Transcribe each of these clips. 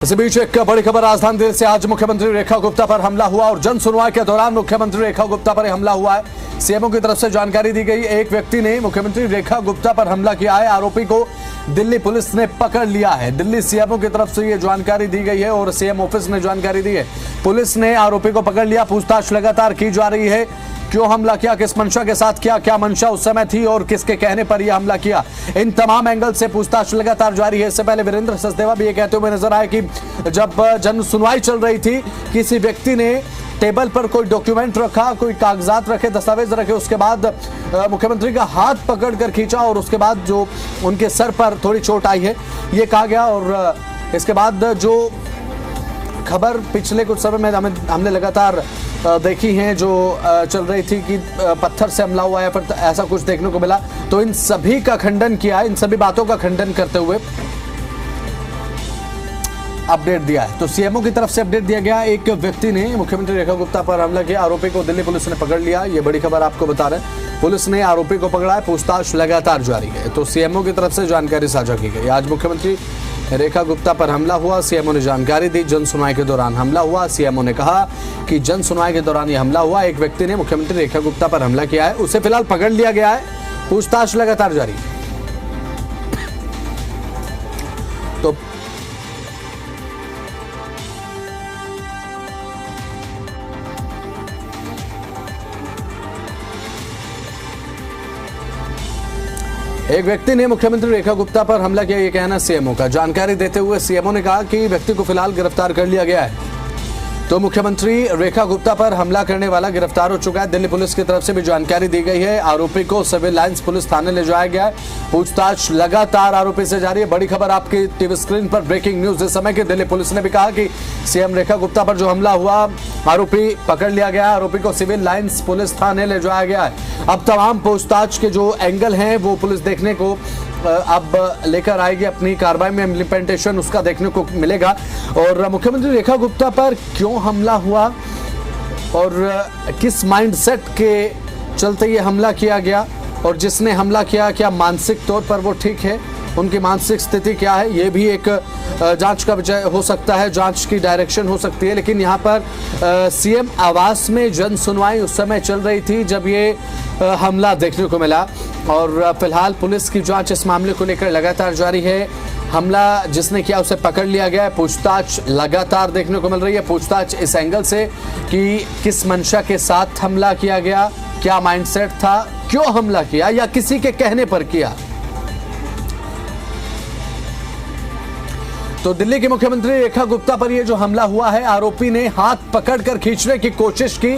इसी बीच एक बड़ी खबर राजधानी दिल्ली से। आज मुख्यमंत्री रेखा गुप्ता पर हमला हुआ और जन सुनवाई के दौरान मुख्यमंत्री रेखा गुप्ता पर हमला हुआ है। सीएमओ की तरफ से जानकारी दी गई, एक व्यक्ति ने मुख्यमंत्री रेखा गुप्ता पर हमला किया है। आरोपी को दिल्ली पुलिस ने पकड़ लिया है। दिल्ली सीएमओ की तरफ से ये जानकारी दी गई है और सीएम ऑफिस ने जानकारी दी है। पुलिस ने आरोपी को पकड़ लिया। पूछताछ लगातार की जा रही है। क्यों हमला किया, किस मंशा के साथ किया, क्या मंशा उस समय थी और किसके कहने पर यह हमला किया, इन तमाम एंगल से पूछताछ लगातार जारी है। इससे पहले वीरेंद्र सचदेवा भी ये कहते हुए नजर आए कि जब जन सुनवाई चल रही थी, किसी व्यक्ति ने टेबल पर कोई डॉक्यूमेंट रखा, कोई कागजात रखे, दस्तावेज रखे, उसके बाद मुख्यमंत्री का हाथ पकड़कर खींचा और उसके बाद जो उनके सर पर थोड़ी चोट आई है ये कहा गया। और इसके बाद जो खबर पिछले कुछ समय में हमने लगातार देखी हैं, जो चल रही थी कि पत्थर से हमला हुआ है, पर ऐसा कुछ देखने को मिला। तो इन सभी का खंडन किया है, इन सभी बातों का खंडन करते हुए अपडेट दिया है। तो सीएमओ की तरफ से अपडेट दिया गया, एक व्यक्ति ने मुख्यमंत्री रेखा गुप्ता पर हमला किया, आरोपी को दिल्ली पुलिस ने पकड़ लिया। ये बड़ी खबर आपको बता रहे हैं। पुलिस ने आरोपी को पकड़ा है, पूछताछ लगातार जारी है। तो सीएमओ की तरफ से जानकारी साझा की गई। आज मुख्यमंत्री रेखा गुप्ता पर हमला हुआ, सीएमओ ने जानकारी दी। जन सुनवाई के दौरान हमला हुआ, सीएमओ ने कहा कि जन सुनवाई के दौरान यह हमला हुआ। एक व्यक्ति ने मुख्यमंत्री रेखा गुप्ता पर हमला किया है, उसे फिलहाल पकड़ लिया गया है। पूछताछ लगातार जारी है। तो एक व्यक्ति ने मुख्यमंत्री रेखा गुप्ता पर हमला किया, ये कहना सीएमओ का। जानकारी देते हुए सीएमओ ने कहा कि व्यक्ति को फिलहाल गिरफ्तार कर लिया गया है। तो मुख्यमंत्री रेखा गुप्ता पर हमला करने वाला गिरफ्तार हो चुका है। दिल्ली पुलिस की तरफ से भी जानकारी दी गई है। आरोपी को सिविल लाइंस पुलिस थाने ले जाया गया है। पूछताछ लगातार आरोपी से जारी है। बड़ी खबर आपकी टीवी स्क्रीन पर, ब्रेकिंग न्यूज इस समय की। दिल्ली पुलिस ने भी कहा कि सीएम रेखा गुप्ता पर जो हमला हुआ, आरोपी पकड़ लिया गया। आरोपी को सिविल लाइंस पुलिस थाने ले जाया गया है। अब तमाम पूछताछ के जो एंगल हैं वो पुलिस देखने को अब लेकर आएगी, अपनी कार्रवाई में इम्प्लीमेंटेशन उसका देखने को मिलेगा। और मुख्यमंत्री रेखा गुप्ता पर क्यों हमला हुआ और किस माइंडसेट के चलते ये हमला किया गया, और जिसने हमला किया क्या मानसिक तौर पर वो ठीक है, उनकी मानसिक स्थिति क्या है, ये भी एक जांच का विषय हो सकता है, जांच की डायरेक्शन हो सकती है। लेकिन यहाँ पर सीएम आवास में जन सुनवाई उस समय चल रही थी जब ये हमला देखने को मिला। और फिलहाल पुलिस की जांच इस मामले को लेकर लगातार जारी है। हमला जिसने किया उसे पकड़ लिया गया है। पूछताछ लगातार देखने को मिल रही है। पूछताछ इस एंगल से कि किस मंशा के साथ हमला किया गया, क्या माइंडसेट था, क्यों हमला किया, या किसी के कहने पर किया। तो दिल्ली के मुख्यमंत्री रेखा गुप्ता पर यह जो हमला हुआ है, आरोपी ने हाथ पकड़कर खींचने की कोशिश की।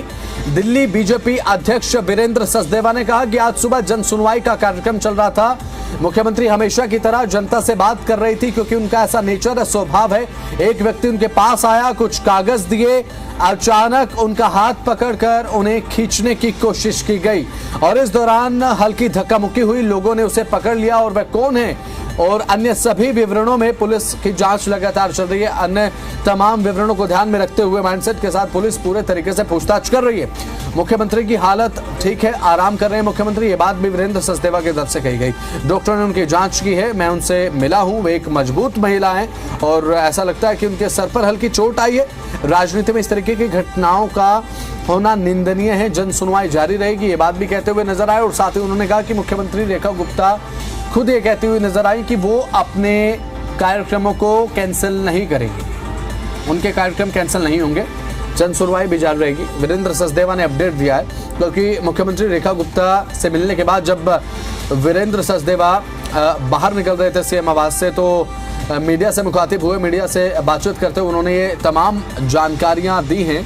दिल्ली बीजेपी अध्यक्ष वीरेंद्र सचदेवा ने कहा कि आज सुबह जन सुनवाई का कार्यक्रम चल रहा था। मुख्यमंत्री हमेशा की तरह जनता से बात कर रही थी, क्योंकि उनका ऐसा नेचर है, स्वभाव है। एक व्यक्ति उनके पास आया, कुछ कागज दिए, अचानक उनका हाथ पकड़कर उन्हें खींचने की कोशिश की गई और इस दौरान हल्की धक्का मुक्की हुई। लोगों ने उसे पकड़ लिया और वह कौन है और अन्य सभी विवरणों में पुलिस की जांच लगातार चल रही है। अन्य तमाम विवरणों को ध्यान में रखते हुए माइंडसेट के साथ पुलिस पूरे तरीके से पूछताछ कर रही है। मुख्यमंत्री की हालत ठीक है, आराम कर रहे हैं मुख्यमंत्री, ये बात भी वीरेंद्र सचदेवा की तरफ से कही गई। डॉक्टर ने उनकी जांच की है, मैं उनसे मिला हूं, वे एक मजबूत महिला हैं और ऐसा लगता है कि उनके सर पर हल्की चोट आई है। राजनीति में इस तरीके की घटनाओं का होना निंदनीय है। जन सुनवाई जारी रहेगी, ये बात भी कहते हुए नजर आए। और साथ ही उन्होंने कहा कि मुख्यमंत्री रेखा गुप्ता खुद ये कहती हुई नजर आई कि वो अपने कार्यक्रमों को कैंसिल नहीं करेंगी, उनके कार्यक्रम कैंसिल नहीं होंगे, जन सुनवाई भी जारी रहेगी। वीरेंद्र सचदेवा ने अपडेट दिया है, क्योंकि मुख्यमंत्री रेखा गुप्ता से मिलने के बाद जब वीरेंद्र सचदेवा बाहर निकल रहे थे सीएम आवास से, तो मीडिया से मुखातिब हुए। मीडिया से बातचीत करते हुए उन्होंने ये तमाम जानकारियां दी हैं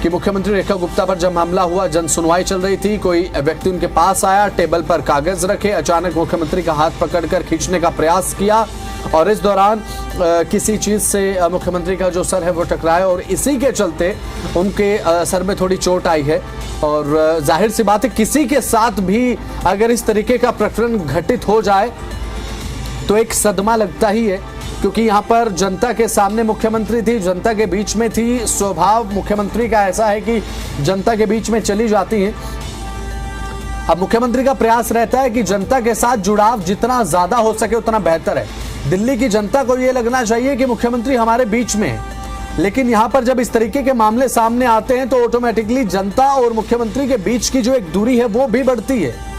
कि मुख्यमंत्री रेखा गुप्ता पर जब हमला हुआ, जन सुनवाई चल रही थी, कोई व्यक्ति उनके पास आया, टेबल पर कागज रखे, अचानक मुख्यमंत्री का हाथ पकड़कर खींचने का प्रयास किया और इस दौरान किसी चीज से मुख्यमंत्री का जो सर है वो टकराया और इसी के चलते उनके सर में थोड़ी चोट आई है। और जाहिर सी बात है, किसी के साथ भी अगर इस तरीके का प्रकरण घटित हो जाए तो एक सदमा लगता ही है, क्योंकि यहाँ पर जनता के सामने मुख्यमंत्री थी, जनता के बीच में थी। स्वभाव मुख्यमंत्री का ऐसा है कि जनता के बीच में चली जाती हैं। अब मुख्यमंत्री का प्रयास रहता है कि जनता के साथ जुड़ाव जितना ज्यादा हो सके उतना बेहतर है। दिल्ली की जनता को ये लगना चाहिए कि मुख्यमंत्री हमारे बीच में है, लेकिन यहां पर जब इस तरीके के मामले सामने आते हैं तो ऑटोमेटिकली जनता और मुख्यमंत्री के बीच की जो एक दूरी है वो भी बढ़ती है।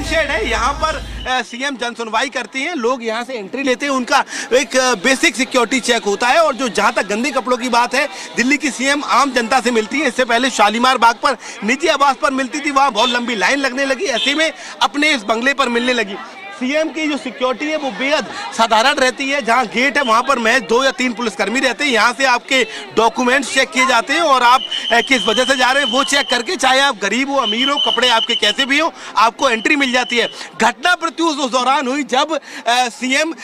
शेड है यहाँ पर सीएम जन सुनवाई करती हैं, लोग यहाँ से एंट्री लेते हैं, उनका एक बेसिक सिक्योरिटी चेक होता है। और जो जहाँ तक गंदे कपड़ों की बात है, दिल्ली की सीएम आम जनता से मिलती है। इससे पहले शालीमार बाग पर निजी आवास पर मिलती थी, वहाँ बहुत लंबी लाइन लगने लगी, ऐसे में अपने इस बंगले पर मिलने लगी। सीएम की जो सिक्योरिटी है वो बेहद साधारण रहती है। जहां गेट है वहां पर महज 2 या 3 पुलिसकर्मी रहते हैं। यहां से आपके डॉक्यूमेंट्स चेक किए जाते हैं और आप किस वजह से जा रहे हैं वो चेक करके, चाहे आप गरीब हो अमीर हो, कपड़े आपके कैसे भी हो, आपको एंट्री मिल जाती है। घटना प्रत्युष उस दौरान हुई जब सीएम,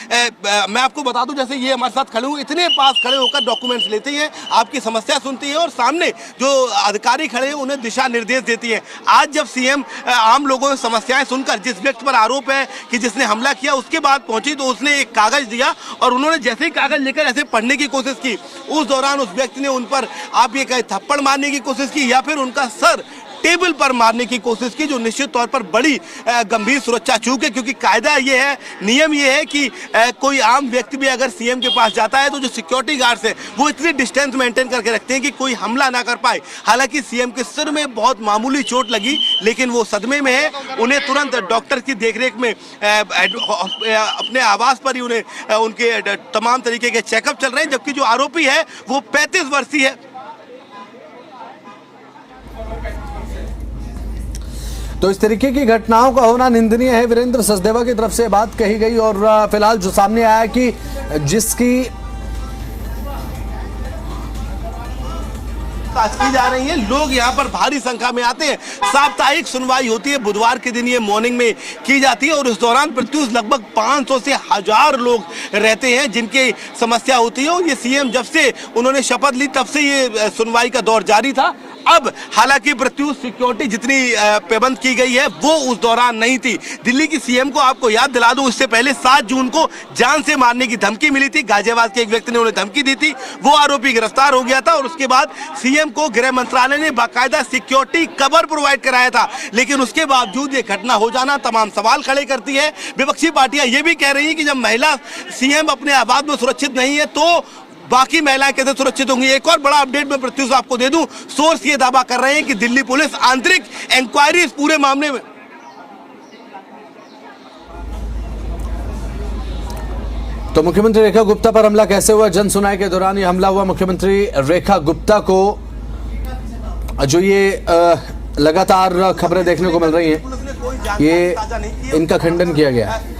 मैं आपको बता दूं, जैसे ये हमारे साथ खड़े हुए, इतने पास खड़े होकर डॉक्यूमेंट्स लेते हैं, आपकी समस्या सुनती है और सामने जो अधिकारी खड़े हैं उन्हें दिशा निर्देश देती है। आज जब सीएम आम लोगों से समस्याएं सुनकर, जिस व्यक्ति पर आरोप है कि जिसने हमला किया, उसके बाद पहुंची तो उसने एक कागज दिया और उन्होंने जैसे ही कागज लेकर ऐसे पढ़ने की कोशिश की, उस दौरान उस व्यक्ति ने उन पर, आप ये कहे, थप्पड़ मारने की कोशिश की या फिर उनका सर टेबल पर मारने की कोशिश की, जो निश्चित तौर पर बड़ी गंभीर सुरक्षा चूक है। क्योंकि कायदा ये है, नियम ये है कि कोई आम व्यक्ति भी अगर सीएम के पास जाता है तो जो सिक्योरिटी गार्ड्स है वो इतनी डिस्टेंस मेंटेन करके रखते हैं कि कोई हमला ना कर पाए। हालांकि सीएम के सिर में बहुत मामूली चोट लगी, लेकिन वो सदमे में है। उन्हें तुरंत डॉक्टर की देखरेख में अपने आवास पर ही उन्हें उनके तमाम तरीके के चेकअप चल रहे हैं। जबकि जो आरोपी है वो 35 वर्षीय है। तो इस तरीके की घटनाओं का होना निंदनीय है। वीरेंद्र सचदेवा की तरफ से बात कही गई और फिलहाल जो सामने आया है कि जिसकी की जा रही है, लोग यहाँ पर भारी संख्या में आते हैं। साप्ताहिक सुनवाई होती है, बुधवार के दिन ये मॉर्निंग में की जाती है और इस दौरान प्रत्युष लगभग 500 से 1000 लोग रहते हैं जिनकी समस्या होती है। और ये सीएम जब से उन्होंने शपथ ली तब से ये सुनवाई का दौर जारी था। अब हालांकि प्रत्युष सिक्योरिटी जितनी पाबंद की गई है वो उस दौरान नहीं थी। दिल्ली की सीएम को आपको याद दिला दूं, इससे पहले 7 जून को जान से मारने की धमकी मिली थी। गाजियाबाद के एक व्यक्ति ने उन्हें धमकी दी थी, वो आरोपी गिरफ्तार हो गया था और उसके बाद सीएम को गृह मंत्रालय ने बाकायदा सिक्योरिटी कवर प्रोवाइड कराया था। लेकिन उसके बावजूद ये घटना हो जाना तमाम सवाल खड़े करती है। विपक्षी पार्टियां ये भी कह रही है कि जब महिला सीएम अपने आवास में सुरक्षित नहीं है तो बाकी महिलाएं कैसे सुरक्षित होंगी। एक और बड़ा अपडेट मैं प्रत्युष आपको दे दूं, सोर्स ये दावा कर रहे हैं कि दिल्ली पुलिस आंतरिक इंक्वायरी इस पूरे मामले में। तो मुख्यमंत्री रेखा गुप्ता पर हमला कैसे हुआ? जन सुनवाई के दौरान ये हमला हुआ। मुख्यमंत्री रेखा गुप्ता को जो ये लगातार खबरें देखने को मिल रही हैं, ये इनका खंडन किया गया है।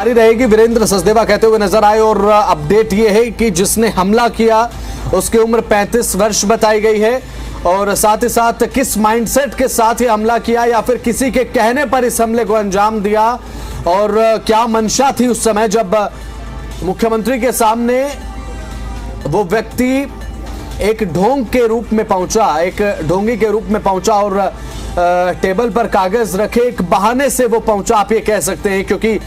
जारी रहेगी। वीरेंद्र सचदेवा कहते हुए नजर आए और अपडेट ये है कि जिसने हमला किया उसकी उम्र 35 वर्ष बताई गई है और साथ ही साथ किस माइंडसेट के साथ ये हमला किया या फिर किसी के कहने पर इस हमले को अंजाम दिया और क्या मंशा थी उस समय जब मुख्यमंत्री के सामने वो व्यक्ति एक ढोंग के रूप में पहुंचा, एक ढोंगी के रूप में पहुंचा और टेबल पर कागज रखे एक बहाने से वो पहुंचा, आप ये कह सकते हैं। क्योंकि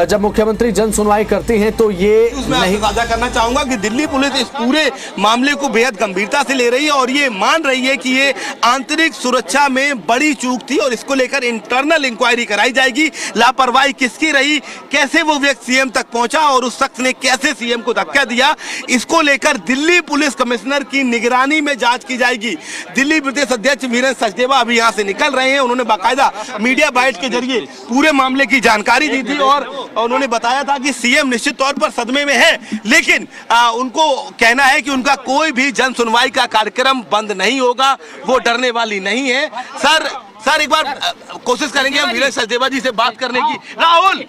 जब मुख्यमंत्री जन सुनवाई करती हैं तो ये नहीं साझा करना चाहूंगा कि दिल्ली पुलिस इस पूरे मामले को बेहद गंभीरता से ले रही है और ये मान रही है कि ये आंतरिक सुरक्षा में बड़ी चूक थी और इसको लेकर इंटरनल इंक्वायरी कराई जाएगी। लापरवाही किसकी रही, कैसे वो व्यक्ति सीएम तक पहुंचा और उस शख्स ने कैसे सीएम को धक्का दिया, इसको लेकर दिल्ली पुलिस कमिश्नर की निगरानी में जांच की जाएगी। दिल्ली प्रदेश अध्यक्ष वीरेंद्र सचदेवा अभी यहाँ से निकल रहे हैं। उन्होंने बाकायदा मीडिया बाइट के जरिए पूरे मामले की जानकारी दी थी और उन्होंने बताया था कि सीएम निश्चित तौर पर सदमे में है, लेकिन उनको कहना है कि उनका कोई भी जन सुनवाई का कार्यक्रम बंद नहीं होगा, वो डरने वाली नहीं है। सर एक बार कोशिश करेंगे हम वीरेंद्र सचदेवा जी से बात करने की। राहुल,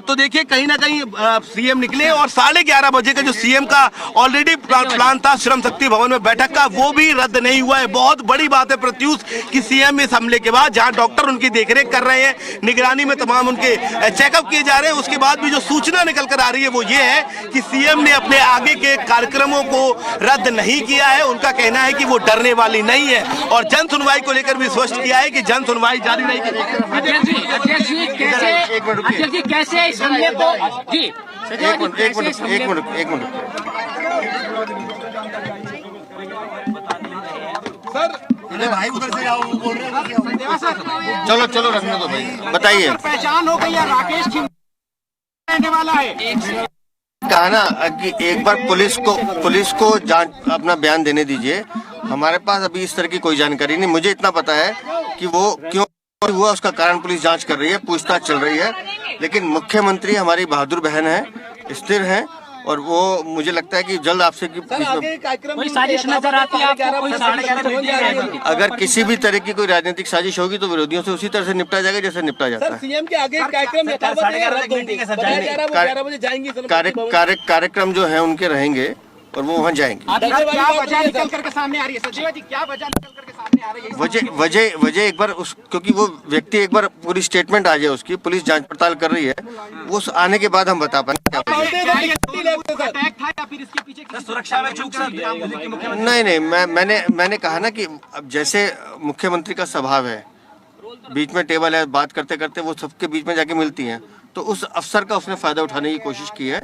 तो देखिए कहीं ना कहीं सीएम निकले और 11:30 बजे का जो सीएम का ऑलरेडी प्लान था श्रम शक्ति भवन में बैठक का, वो भी रद्द नहीं हुआ है। बहुत बड़ी बात है प्रत्युष कि सीएम इस हमले के बाद, जहां डॉक्टर उनकी देखरेख कर रहे हैं, निगरानी में तमाम उनके चेकअप किए जा रहे हैं, उसके बाद भी जो सूचना निकल कर आ रही है वो ये है कि सीएम ने अपने आगे के कार्यक्रमों को रद्द नहीं किया है। उनका कहना है कि वो डरने वाली नहीं है और जन सुनवाई को लेकर भी स्पष्ट किया है कि जन सुनवाई जारी नहीं करेगी। कैसे इस हमले को जी एक मिनट सर भाई उधर से आओ, बोल रहे हैं चलो रखने दो भाई, बताइए। पहचान हो गई है, राकेश रहने वाला है। कहा ना कि एक बार पुलिस को जांच अपना बयान देने दीजिए। हमारे पास अभी इस तरह की कोई जानकारी नहीं। मुझे इतना पता है कि वो क्यों हुआ उसका कारण पुलिस जांच कर रही है, पूछताछ चल रही है। लेकिन मुख्यमंत्री हमारी बहादुर बहन है, स्थिर है और वो मुझे लगता है कि जल्द आपसे कोई साजिश नजर आती है आपको? कोई साजिश? अगर किसी भी तरह की कोई राजनीतिक साजिश होगी तो विरोधियों से उसी तरह से निपटा जाएगा जैसे निपटा जाता है। सीएम के आगे कार्यक्रम कार्यक्रम जो है उनके रहेंगे और वो वहाँ जाएंगे। क्या वजह निकल करके सामने आ रही है सचिव जी? क्या वजह निकल करके सामने आ रही है? वजह एक बार क्योंकि वो व्यक्ति एक बार पूरी स्टेटमेंट आ जाए उसकी, पुलिस जांच पड़ताल कर रही है, वो आने के बाद हम बता पाएंगे क्या सुरक्षा में चूक नहीं मैंने कहा ना कि अब जैसे मुख्यमंत्री का स्वभाव है, बीच में टेबल है, बात करते करते वो सबके बीच में जाके मिलती हैं, तो उस अवसर का उसने फायदा उठाने की कोशिश की है।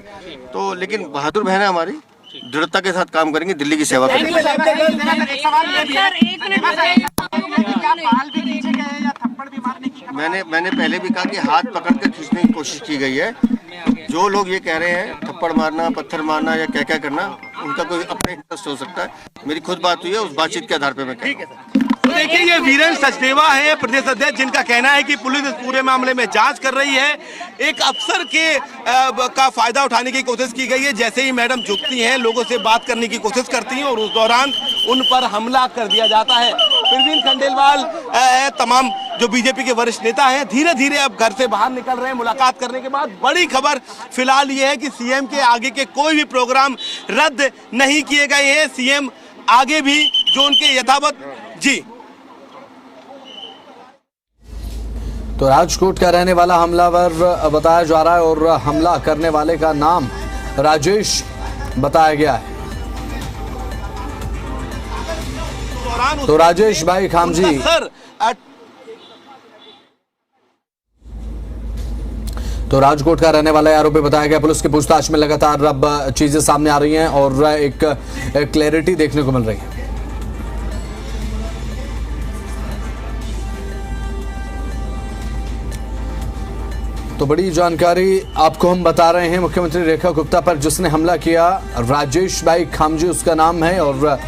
तो लेकिन बहादुर बहन है हमारी, दृढ़ता के साथ काम करेंगे, दिल्ली की सेवा करेंगे। मैंने पहले भी कहा कि हाथ पकड़ कर खींचने की कोशिश की गई है। जो लोग ये कह रहे हैं थप्पड़ मारना, पत्थर मारना या क्या करना, उनका कोई अपने इंटरेस्ट हो सकता है। मेरी खुद बात हुई है, उस बातचीत के आधार पर मैं कह रहा हूं। तो देखिए ये वीरेंद्र सचदेवा है प्रदेश अध्यक्ष, जिनका कहना है कि पुलिस इस पूरे मामले में जांच कर रही है। एक अफसर के का फायदा उठाने की कोशिश की गई है। जैसे ही मैडम झुकती हैं, लोगों से बात करने की कोशिश करती हैं और उस दौरान उन पर हमला कर दिया जाता है। प्रवीण खंडेलवाल तमाम जो बीजेपी के वरिष्ठ नेता हैं, धीरे धीरे अब घर से बाहर निकल रहे हैं मुलाकात करने के बाद। बड़ी खबर फिलहाल ये है कि सीएम के आगे के कोई भी प्रोग्राम रद्द नहीं किए गए हैं। सीएम आगे भी जो उनके यथावत जी। तो राजकोट का रहने वाला हमलावर बताया जा रहा है और हमला करने वाले का नाम राजेश बताया गया है। तो राजेश भाई खामजी तो राजकोट का रहने वाला आरोपी बताया गया। पुलिस की पूछताछ में लगातार अब चीजें सामने आ रही हैं और एक क्लैरिटी देखने को मिल रही है। तो बड़ी जानकारी आपको हम बता रहे हैं मुख्यमंत्री रेखा गुप्ता पर जिसने हमला किया, राजेश भाई खामजी उसका नाम है और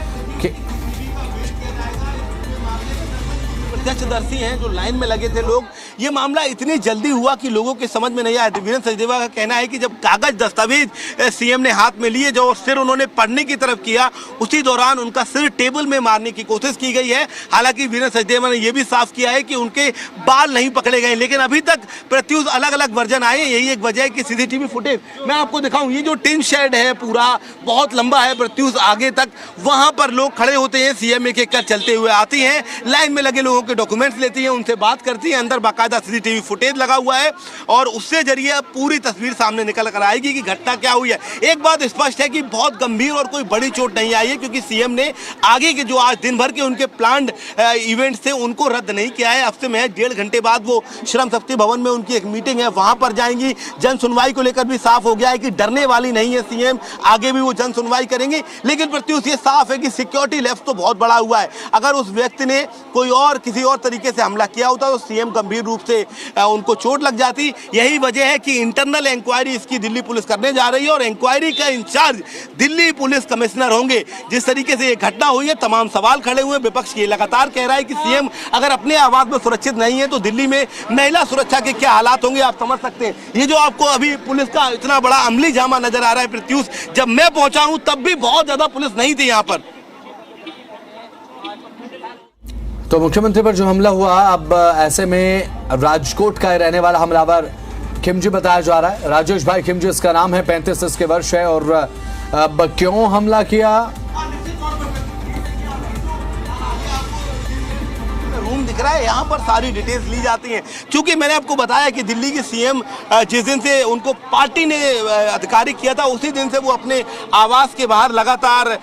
प्रत्यक्षदर्शी हैं जो लाइन में लगे थे लोग। ये मामला इतनी जल्दी हुआ कि लोगों के समझ में नहीं आया। वीरेंद्र सचदेवा का कहना है कि जब कागज दस्तावेज सीएम ने हाथ में लिए, जो सिर उन्होंने पढ़ने की तरफ किया, उसी दौरान उनका सिर टेबल में मारने की कोशिश की गई है। हालांकि वीरेंद्र सचदेवा ने यह भी साफ किया है कि उनके बाल नहीं पकड़े गए, लेकिन अभी तक प्रत्युष अलग अलग वर्जन आए। यही एक वजह है कि सीसीटीवी फुटेज मैं आपको दिखाऊं। ये जो टिन शेड है पूरा बहुत लंबा है प्रत्युष आगे तक, वहां पर लोग खड़े होते हैं। सीएम एक कर चलते हुए आती हैं, लाइन में लगे लोगों के डॉक्यूमेंट्स लेती हैं, उनसे बात करती हैं। अंदर बाकायदा सीसीटीवी फुटेज लगा हुआ है और उससे जरिए अब पूरी तस्वीर सामने निकल कर आएगी कि घटना क्या हुई है। एक बात स्पष्ट है कि बहुत गंभीर और कोई बड़ी चोट नहीं आई है, क्योंकि सीएम ने आगे के जो आज दिन भर के उनके प्लान्ड इवेंट्स थे उनको रद्द नहीं किया है। अब से महज 1.5 घंटे बाद वो श्रम शक्ति भवन में उनकी एक मीटिंग है, वहां पर जाएंगी। जन सुनवाई को लेकर भी साफ हो गया है कि डरने वाली नहीं है सीएम, आगे भी वो जन सुनवाई करेंगे। लेकिन प्रत्युष ये साफ है कि सिक्योरिटी लैप्स तो बहुत बड़ा हुआ है। अगर उस व्यक्ति ने कोई और किसी और तरीके से हमला किया होता तो सीएम गंभीर रूप से उनको चोट लग जाती। यही वजह है कि इंटरनल इंक्वायरी इसकी दिल्ली पुलिस करने जा रही है और इंक्वायरी का इंचार्ज दिल्ली पुलिस कमिश्नर होंगे। जिस तरीके से ये घटना हुई है, तमाम सवाल खड़े हुए। विपक्ष ये लगातार कह रहा है कि सीएम अगर अपने आवास में सुरक्षित नहीं है तो दिल्ली में महिला सुरक्षा के क्या हालात होंगे, आप समझ सकते हैं। ये जो आपको अभी पुलिस का इतना बड़ा अमली जामा नजर आ रहा है प्रत्युष, जब मैं पहुंचा हूं तब भी बहुत ज्यादा पुलिस नहीं थी यहां पर। तो मुख्यमंत्री पर जो हमला हुआ, अब ऐसे में राजकोट का रहने वाला हमलावर खिमजी बताया जा रहा है। राजेश भाई खिमजी इसका नाम है, 35 के वर्ष है। और अब क्यों हमला किया? रूम दिख रहा है, यहाँ पर सारी डिटेल्स ली जाती हैं। क्योंकि मैंने आपको बताया कि दिल्ली के सीएम जिस दिन से उनको पार्टी ने अधिकारित किया था, उसी दिन से वो अपने आवास के बाहर लगातार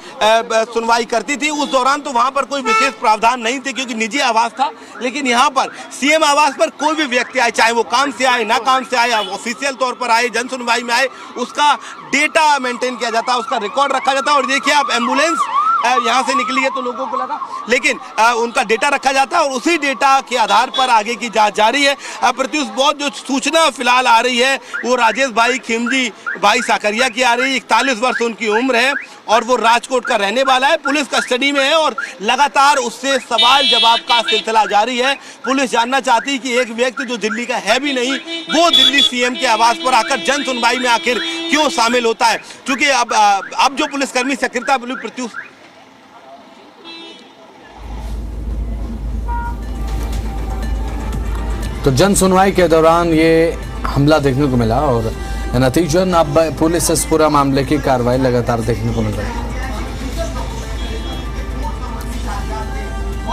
सुनवाई करती थी। उस दौरान तो वहाँ पर कोई विशेष प्रावधान नहीं थे क्योंकि निजी आवास था। लेकिन यहाँ पर सीएम आवास पर कोई भी व्यक्ति आए, चाहे वो काम से आए, ना काम से आए, ऑफिशियल तौर पर आए, जन सुनवाई में आए, उसका डेटा मेंटेन किया जाता है, उसका रिकॉर्ड रखा जाता है। और देखिए आप, एम्बुलेंस यहाँ से निकली है तो लोगों को लगा, लेकिन उनका डेटा रखा जाता है और उसी डेटा के आधार पर आगे की जांच जारी है। प्रत्युष, बहुत जो सूचना फिलहाल आ रही है वो राजेश भाई खिमजी भाई साकरिया की आ रही है। 41 वर्ष उनकी उम्र है और वो राजकोट का रहने वाला है। पुलिस कस्टडी में है और लगातार उससे सवाल जवाब का सिलसिला जारी है। पुलिस जानना चाहती है कि एक व्यक्ति जो दिल्ली का है भी नहीं, वो दिल्ली सीएम के आवास पर आकर जन सुनवाई में आखिर क्यों शामिल होता है। क्योंकि अब जो पुलिसकर्मी सक्रियता प्रत्युष तो जन सुनवाई के दौरान ये हमला देखने को मिला और नतीजन अब पुलिस इस पूरा मामले की कार्रवाई लगातार देखने को मिल रही है।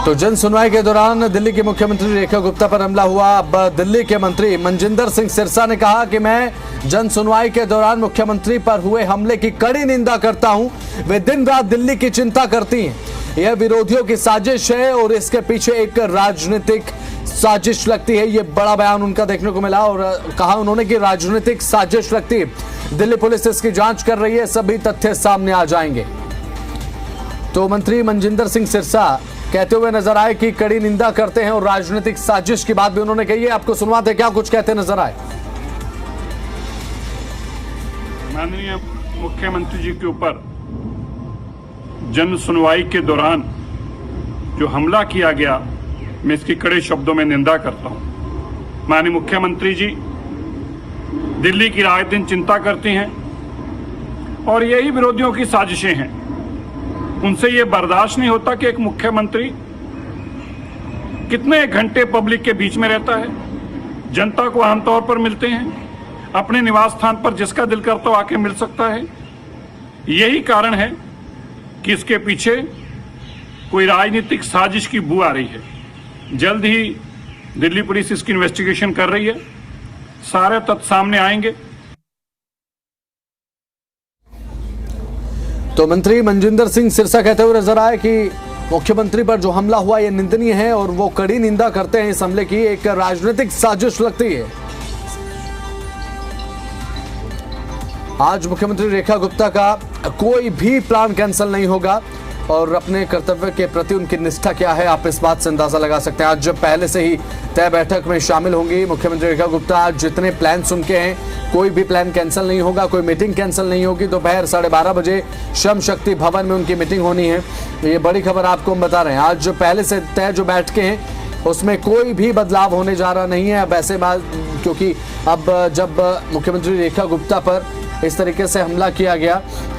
तो जन सुनवाई के दौरान दिल्ली की मुख्यमंत्री रेखा गुप्ता पर हमला हुआ। अब दिल्ली के मंत्री मनजिंदर सिंह सिरसा ने कहा कि मैं जन सुनवाई के दौरान मुख्यमंत्री पर हुए हमले की कड़ी निंदा करता हूं। वे दिन रात दिल्ली की चिंता करती हैं। यह विरोधियों की साजिश है और इसके पीछे एक राजनीतिक साजिश लगती है। ये बड़ा बयान उनका देखने को मिला और कहा उन्होंने कि राजनीतिक साजिश लगती है। दिल्ली पुलिस इसकी जांच कर रही है, सभी तथ्य सामने आ जाएंगे। तो मंत्री मनजिंदर सिंह सिरसा कहते हुए नजर आए कि कड़ी निंदा करते हैं और राजनीतिक साजिश की बात भी उन्होंने कही है। आपको सुनवाते क्या कुछ कहते नजर आए। माननीय मुख्यमंत्री जी के ऊपर जन सुनवाई के दौरान जो हमला किया गया, मैं इसकी कड़े शब्दों में निंदा करता हूं। माननीय मुख्यमंत्री जी दिल्ली की रात दिन चिंता करती हैं और यही विरोधियों की साजिशें हैं। उनसे ये बर्दाश्त नहीं होता कि एक मुख्यमंत्री कितने घंटे पब्लिक के बीच में रहता है, जनता को आमतौर पर मिलते हैं, अपने निवास स्थान पर जिसका दिल करता हो आके मिल सकता है। यही कारण है कि इसके पीछे कोई राजनीतिक साजिश की बू आ रही है। जल्द ही दिल्ली पुलिस इसकी इन्वेस्टिगेशन कर रही है, सारे तथ्य सामने आएंगे। तो मंत्री मनजिंदर सिंह सिरसा कहते हुए नजर आए कि मुख्यमंत्री पर जो हमला हुआ यह निंदनीय है और वो कड़ी निंदा करते हैं इस हमले की। एक राजनीतिक साजिश लगती है। आज मुख्यमंत्री रेखा गुप्ता का कोई भी प्लान कैंसिल नहीं होगा और अपने कर्तव्य के प्रति उनकी निष्ठा क्या है आप इस बात से अंदाजा लगा सकते हैं। आज जब पहले से ही तय बैठक में शामिल होंगी मुख्यमंत्री रेखा गुप्ता, आज जितने प्लान सुन के हैं कोई भी प्लान कैंसिल नहीं होगा, कोई मीटिंग कैंसिल नहीं होगी। दोपहर 12:30 बजे श्रम शक्ति भवन में उनकी मीटिंग होनी है। ये बड़ी खबर आपको हम बता रहे हैं। आज जो पहले से तय जो बैठकें हैं उसमें कोई भी बदलाव होने जा रहा नहीं है। अब ऐसे बात, क्योंकि अब जब मुख्यमंत्री रेखा गुप्ता पर इस तरीके से हमला किया गया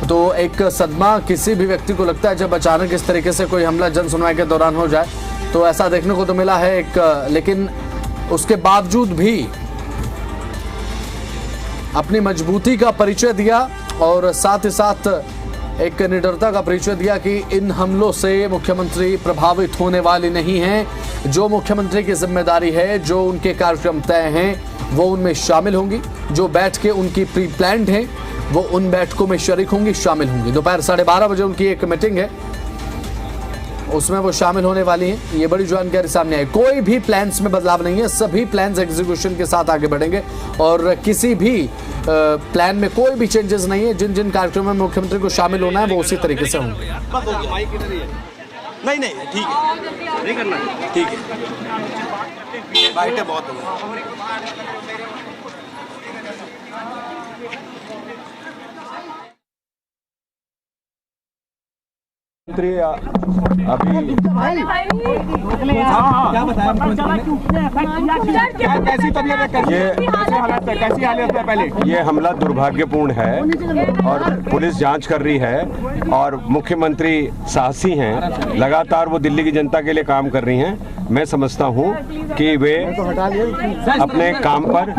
तो एक सदमा किसी भी व्यक्ति को लगता है जब अचानक इस तरीके से कोई हमला जन सुनवाई के दौरान हो जाए। तो ऐसा देखने को तो मिला है एक, लेकिन उसके बावजूद भी अपनी मजबूती का परिचय दिया और साथ ही साथ एक निडरता का परिचय दिया कि इन हमलों से मुख्यमंत्री प्रभावित होने वाली नहीं हैं। जो मुख्यमंत्री की जिम्मेदारी है, जो उनके कार्यक्रम तय हैं वो उनमें शामिल होंगी। जो बैठकें उनकी प्री प्लान्ड हैं वो उन बैठकों में शरीक होंगी, शामिल होंगी। दोपहर 12:30 बजे उनकी एक मीटिंग है, उसमें वो शामिल होने वाली हैं। ये बड़ी जानकारी सामने आई। कोई भी प्लान्स में बदलाव नहीं है, सभी प्लान्स एग्जीक्यूशन के साथ आगे बढ़ेंगे और किसी भी प्लान में कोई भी चेंजेस नहीं है। जिन जिन कार्यक्रमों में मुख्यमंत्री को शामिल होना है वो उसी तरीके से होंगे। नहीं ठीक है, नहीं करना, ठीक है, बाइटें बहुत हो मंत्री अभी कैसी तबीयत है, कैसी हालत है पहले? ये हमला दुर्भाग्यपूर्ण है और पुलिस जांच कर रही है और मुख्यमंत्री साहसी हैं, लगातार वो दिल्ली की जनता के लिए काम कर रही हैं। मैं समझता हूं कि वे अपने काम पर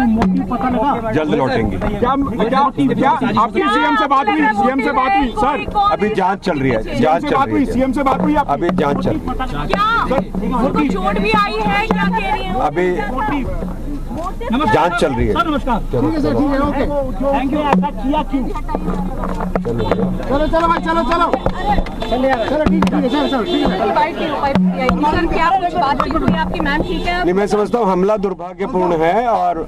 जल्द लौटेंगे। क्या आपकी सीएम से बात हुई? सीएम से बात हुई सर? अभी जांच चल रही है, जांच चल रही है, सीएम से बात हुई आपकी? अभी जांच चल रही है। क्या उनको चोट भी आई है? क्या कह रही है? अभी जांच चल रही है। नमस्कार। ठीक है सर, ठीक है, ओके, थैंक यू। ऐसा किया क्यों? चलो भाई, चलो चलो ठीक है, चलो ठीक है। सर, क्या कुछ बातचीत हुई आपकी? मैम ठीक है? नहीं, मैं समझता हूँ हमला दुर्भाग्यपूर्ण है और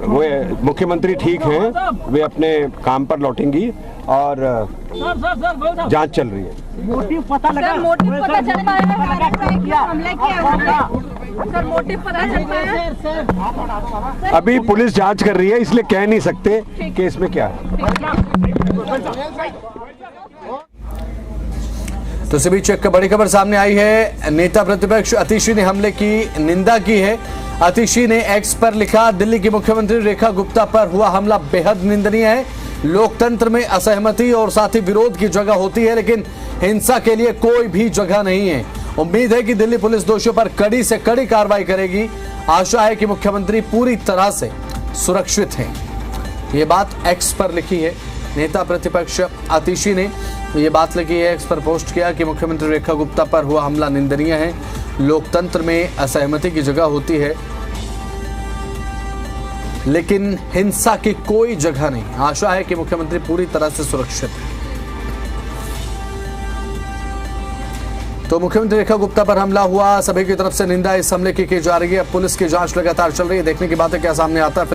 वे मुख्यमंत्री ठीक हैं, वे अपने काम पर लौटेंगी और जांच चल रही है। मोटिव पता लगा? सर, मोटिव पता चल पाया है? हमला किया है सर, मोटिव पता चल पाया है? अभी पुलिस जांच कर रही है, इसलिए कह नहीं सकते कि इसमें क्या है। तो इसी बीच एक बड़ी खबर सामने आई है। नेता प्रतिपक्ष अतिशी ने हमले की निंदा की है। अतिशी ने एक्स पर लिखा, दिल्ली की मुख्यमंत्री रेखा गुप्ता पर हुआ हमला बेहद निंदनीय है। लोकतंत्र में असहमति और साथ ही विरोध की जगह होती है, लेकिन हिंसा के लिए कोई भी जगह नहीं है। उम्मीद है कि दिल्ली पुलिस दोषियों पर कड़ी से कड़ी कार्रवाई करेगी। आशा है कि मुख्यमंत्री पूरी तरह से सुरक्षित हैं। ये बात एक्स पर लिखी है। नेता प्रतिपक्ष अतिशी ने ये बात लिखी है, एक्स पर पोस्ट किया कि मुख्यमंत्री रेखा गुप्ता पर हुआ हमला निंदनीय है। लोकतंत्र में असहमति की जगह होती है, लेकिन हिंसा की कोई जगह नहीं। आशा है कि मुख्यमंत्री पूरी तरह से सुरक्षित है। तो मुख्यमंत्री रेखा गुप्ता पर हमला हुआ, सभी की तरफ से निंदा इस हमले की जा रही है। पुलिस की जांच लगातार चल रही है, देखने की बात है क्या सामने आता है।